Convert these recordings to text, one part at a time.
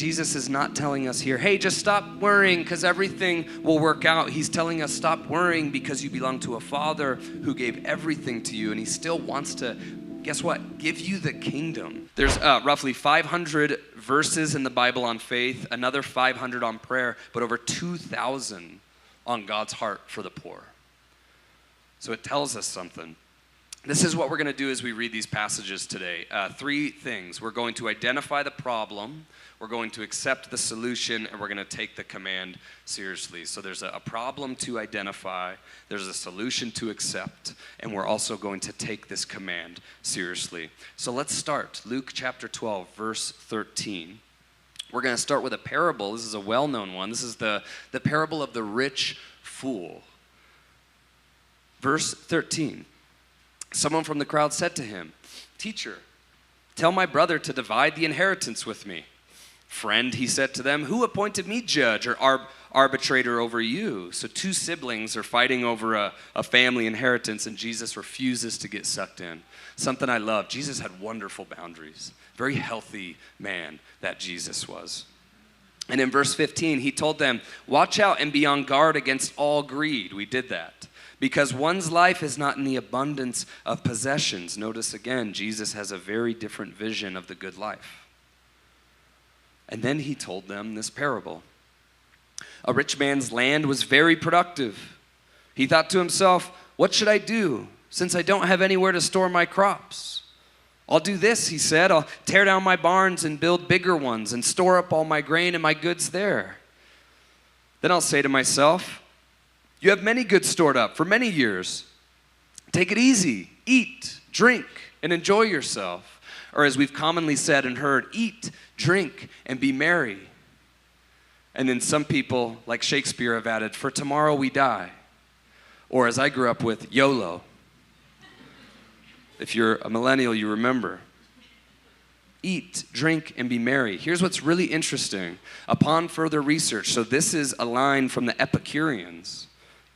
Jesus is not telling us here, hey, just stop worrying because everything will work out. He's telling us stop worrying because you belong to a Father who gave everything to you, and he still wants to, guess what, give you the kingdom. There's roughly 500 verses in the Bible on faith, another 500 on prayer, but over 2,000 on God's heart for the poor. So it tells us something. This is what we're going to do as we read these passages today. 3 things. We're going to identify the problem, we're going to accept the solution, and we're going to take the command seriously. So there's a problem to identify, there's a solution to accept, and we're also going to take this command seriously. So let's start. Luke chapter 12, verse 13. We're going to start with a parable. This is a well-known one. This is the parable of the rich fool. Verse 13. Someone from the crowd said to him, "Teacher, tell my brother to divide the inheritance with me." "Friend," he said to them, "who appointed me judge or arbitrator over you?" So 2 siblings are fighting over a family inheritance, and Jesus refuses to get sucked in. Something I love, Jesus had wonderful boundaries. Very healthy man that Jesus was. And in verse 15, he told them, "Watch out and be on guard against all greed." We did that. "Because one's life is not in the abundance of possessions." Notice again, Jesus has a very different vision of the good life. And then he told them this parable. A rich man's land was very productive. He thought to himself, "What should I do, since I don't have anywhere to store my crops?" "I'll do this," he said. "I'll tear down my barns and build bigger ones and store up all my grain and my goods there. Then I'll say to myself, 'You have many goods stored up for many years. Take it easy, eat, drink, and enjoy yourself.' Or as we've commonly said and heard, eat, drink, and be merry." And then some people, like Shakespeare, have added, "For tomorrow we die." Or as I grew up with, YOLO. If you're a millennial, you remember. Eat, drink, and be merry. Here's what's really interesting. Upon further research, so this is a line from the Epicureans.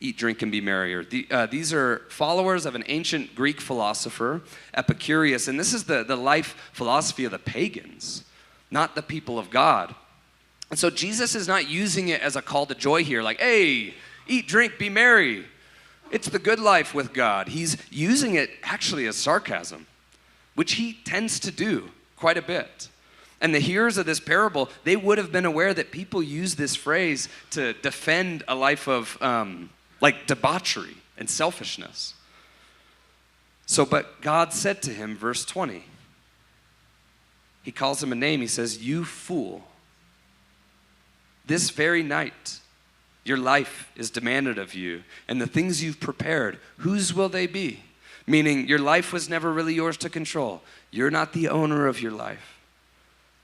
Eat, drink, and be merry. These are followers of an ancient Greek philosopher, Epicurus, and this is the life philosophy of the pagans, not the people of God. And so Jesus is not using it as a call to joy here, like, hey, eat, drink, be merry. It's the good life with God. He's using it actually as sarcasm, which he tends to do quite a bit. And the hearers of this parable, they would have been aware that people use this phrase to defend a life of like debauchery and selfishness. So, but God said to him, verse 20, he calls him a name. He says, "You fool, this very night your life is demanded of you, and the things you've prepared, whose will they be?" Meaning your life was never really yours to control. You're not the owner of your life.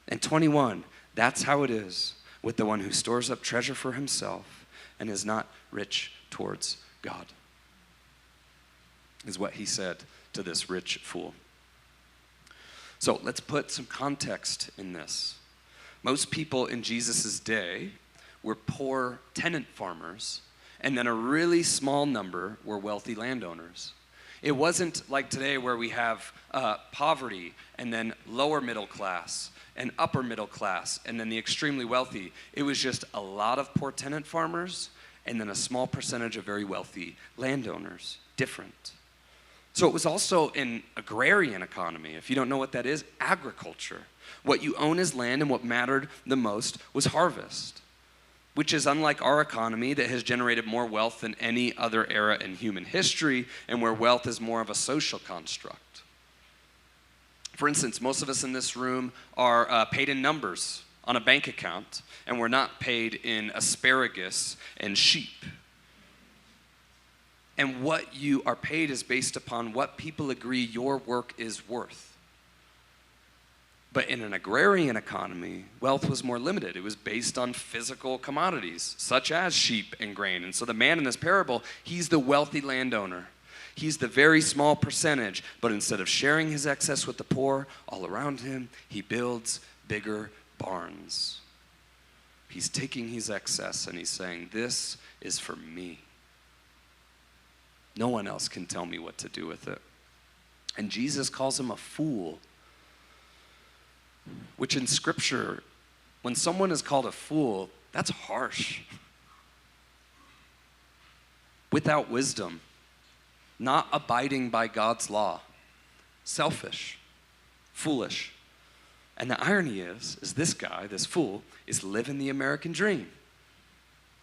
And 21, that's how it is with the one who stores up treasure for himself and is not rich towards God, is what he said to this rich fool. So let's put some context in this. Most people in Jesus' day were poor tenant farmers, and then a really small number were wealthy landowners. It wasn't like today where we have poverty and then lower middle class and upper middle class and then the extremely wealthy. It was just a lot of poor tenant farmers and then a small percentage of very wealthy landowners. Different. So it was also an agrarian economy. If you don't know what that is, agriculture. What you own is land, and what mattered the most was harvest, which is unlike our economy that has generated more wealth than any other era in human history, and where wealth is more of a social construct. For instance, most of us in this room are paid in numbers on a bank account, and we're not paid in asparagus and sheep. And what you are paid is based upon what people agree your work is worth. But in an agrarian economy, wealth was more limited. It was based on physical commodities, such as sheep and grain. And so the man in this parable, he's the wealthy landowner. He's the very small percentage, but instead of sharing his excess with the poor all around him, he builds bigger barns. He's taking his excess and he's saying, "This is for me. No one else can tell me what to do with it." And Jesus calls him a fool, which in Scripture When someone is called a fool, that's harsh. Without wisdom, not abiding by God's law, selfish, foolish. And the irony is this guy, this fool, is living the American dream.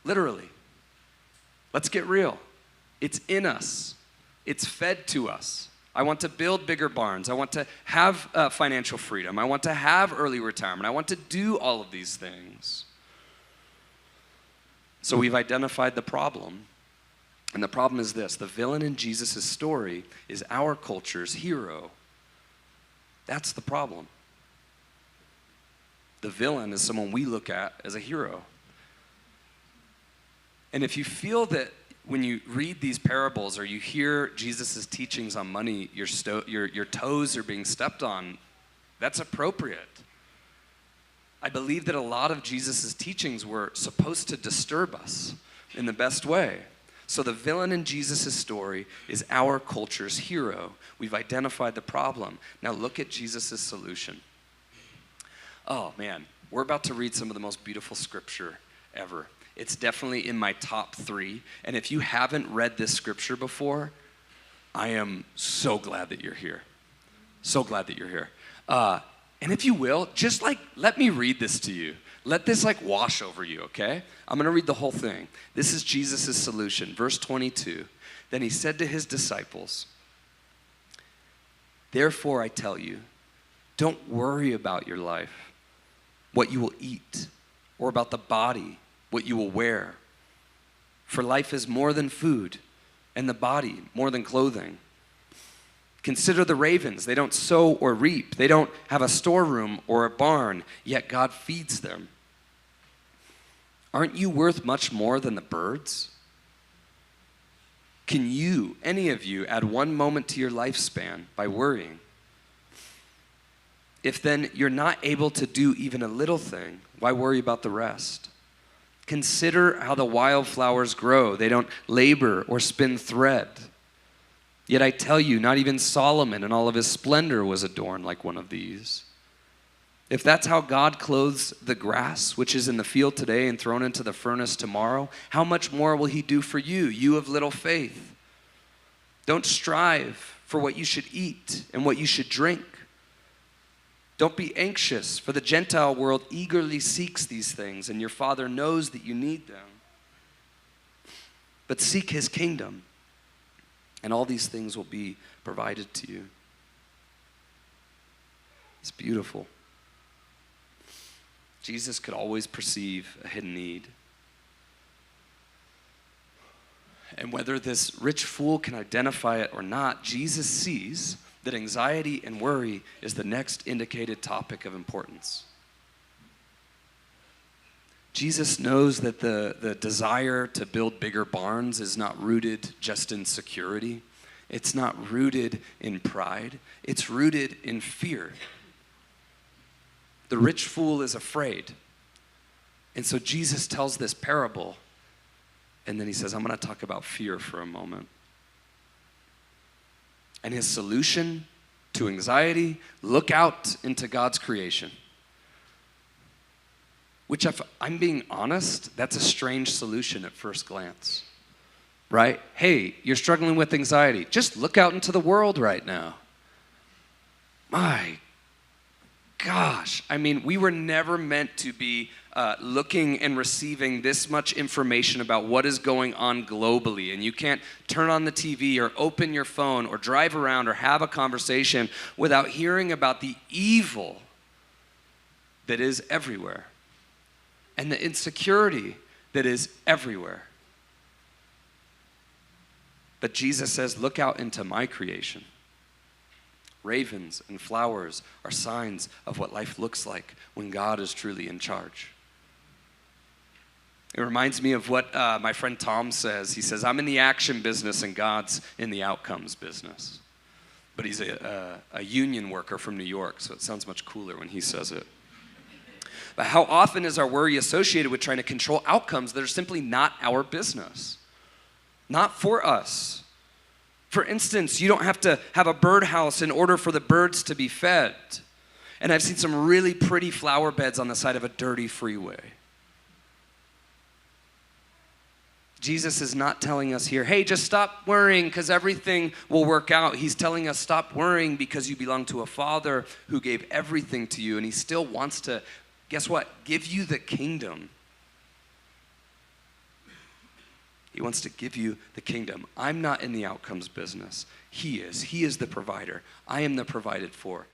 Literally. Let's get real. It's in us. It's fed to us. I want to build bigger barns. I want to have financial freedom. I want to have early retirement. I want to do all of these things. So we've identified the problem. And the problem is this: the villain in Jesus' story is our culture's hero. That's the problem. The villain is someone we look at as a hero. And if you feel that when you read these parables or you hear Jesus' teachings on money, your toes are being stepped on, that's appropriate. I believe that a lot of Jesus' teachings were supposed to disturb us in the best way. So the villain in Jesus' story is our culture's hero. We've identified the problem. Now look at Jesus' solution. Oh man, we're about to read some of the most beautiful scripture ever. It's definitely in my top 3. And if you haven't read this scripture before, I am so glad that you're here. So glad that you're here. And if you will, just let me read this to you. Let this wash over you, okay? I'm going to read the whole thing. This is Jesus' solution. Verse 22. Then he said to his disciples, "Therefore I tell you, don't worry about your life, what you will eat, or about the body, what you will wear. For life is more than food, and the body more than clothing. Consider the ravens. They don't sow or reap. They don't have a storeroom or a barn, yet God feeds them. Aren't you worth much more than the birds? Can you, any of you, add 1 moment to your lifespan by worrying? If then you're not able to do even a little thing, why worry about the rest? Consider how the wildflowers grow. They don't labor or spin thread. Yet I tell you, not even Solomon in all of his splendor was adorned like one of these. If that's how God clothes the grass, which is in the field today and thrown into the furnace tomorrow, how much more will he do for you, you of little faith? Don't strive for what you should eat and what you should drink. Don't be anxious, for the Gentile world eagerly seeks these things, and your Father knows that you need them. But seek his kingdom, and all these things will be provided to you." It's beautiful. Jesus could always perceive a hidden need. And whether this rich fool can identify it or not, Jesus sees that anxiety and worry is the next indicated topic of importance. Jesus knows that the desire to build bigger barns is not rooted just in security. It's not rooted in pride. It's rooted in fear. The rich fool is afraid. And so Jesus tells this parable, and then he says, I'm going to talk about fear for a moment. And his solution to anxiety: look out into God's creation. Which, if I'm being honest, that's a strange solution at first glance, right? Hey, you're struggling with anxiety. Just look out into the world right now. My gosh. I mean, we were never meant to be looking and receiving this much information about what is going on globally. And you can't turn on the TV or open your phone or drive around or have a conversation without hearing about the evil that is everywhere and the insecurity that is everywhere. But Jesus says, look out into my creation. Ravens and flowers are signs of what life looks like when God is truly in charge. It reminds me of what my friend Tom says. He says, I'm in the action business and God's in the outcomes business. But he's a union worker from New York, so it sounds much cooler when he says it. But how often is our worry associated with trying to control outcomes that are simply not our business? Not for us. For instance, you don't have to have a birdhouse in order for the birds to be fed. And I've seen some really pretty flower beds on the side of a dirty freeway. Jesus is not telling us here, hey, just stop worrying because everything will work out. He's telling us stop worrying because you belong to a Father who gave everything to you, and he still wants to, guess what, give you the kingdom. He wants to give you the kingdom. I'm not in the outcomes business. He is. He is the provider. I am the provided for.